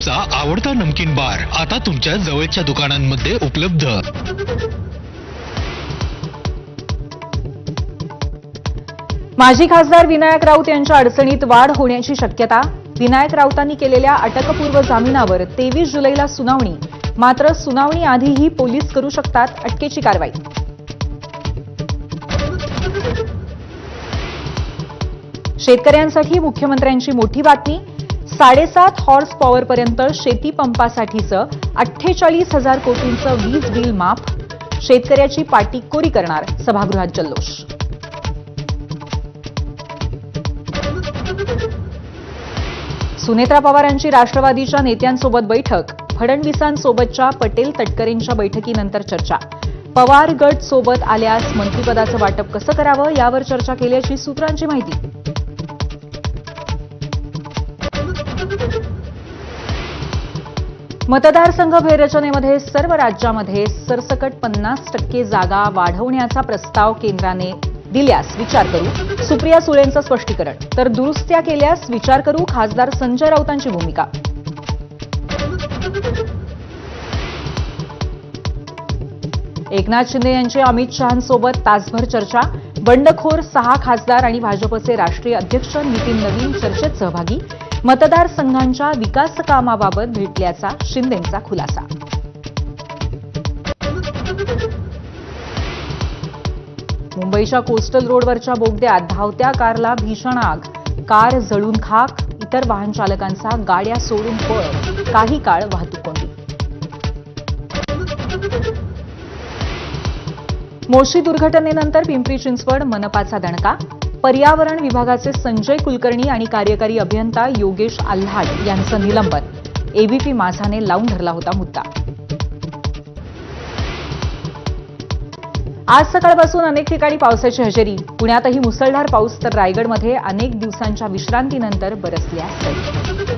चा आवडता नमकीन बार आता तुमच्या जवळच्या दुकानांमध्ये उपलब्ध। माजी खासदार विनायक राऊत यांच्या अडचणीत वाढ होण्याची शक्यता। विनायक राऊतांनी केलेल्या अटकपूर्व जामिनावर 23 जुलैला सुनावणी। मात्र सुनावणी आधीही पोलीस करू शकतात अटकेची कारवाई। शेतकऱ्यांसाठी मुख्यमंत्र्यांची मोठी बातमी। 7.5 हॉर्स पॉवर पर्यंत शेती पंपासाठीचं 48,000 कोटींचं वीज बिल माफ। शेतकऱ्याची पाटी कोरी करणार सभागृहात जल्लोष। सुनेत्रा पवारांची राष्ट्रवादीच्या नेत्यांसोबत बैठक। फडणवीसांसोबतच्या पटेल तटकरेंच्या बैठकीनंतर चर्चा। पवार गट सोबत आल्यास मंत्रिपदाचं वाटप कसं करावं यावर चर्चा केल्याची सूत्रांची माहिती। मतदारसंघ फेररचनेमध्ये सर्व राज्यामध्ये सरसकट 50% जागा वाढवण्याचा प्रस्ताव केंद्राने दिल्यास विचार करू, सुप्रिया सुळेंचं स्पष्टीकरण। तर दुरुस्त्या केल्यास विचार करू, खासदार संजय राऊतांची भूमिका। एकनाथ शिंदे यांची अमित शहांसोबत तासभर चर्चा। बंडखोर 6 खासदार आणि भाजपचे राष्ट्रीय अध्यक्ष नितीन नवीन चर्चेत सहभागी। मतदारसंघांच्या विकासकामाबाबत भेटल्याचा शिंदेंचा खुलासा। मुंबईच्या कोस्टल रोडवरच्या बोगद्यात धावत्या कारला भीषण आग। कार जळून खाक, इतर वाहन चालकांचा गाड्या सोडून पळ। काही काळ वाहतूक कोंडी। मोशी दुर्घटनेनंतर पिंपरी चिंचवड मनपाचा दणका। पर्यावरण विभागाचे संजय कुलकर्णी आणि कार्यकारी अभियंता योगेश आल्हाट यांचं निलंबन। एबीपी माझाने लावून धरला होता मुद्दा। आज सकाळपासून अनेक ठिकाणी पावसाची हजेरी। पुण्यातही मुसळधार पाऊस, तर रायगडमध्ये अनेक दिवसांच्या विश्रांतीनंतर बरसल्या सरी।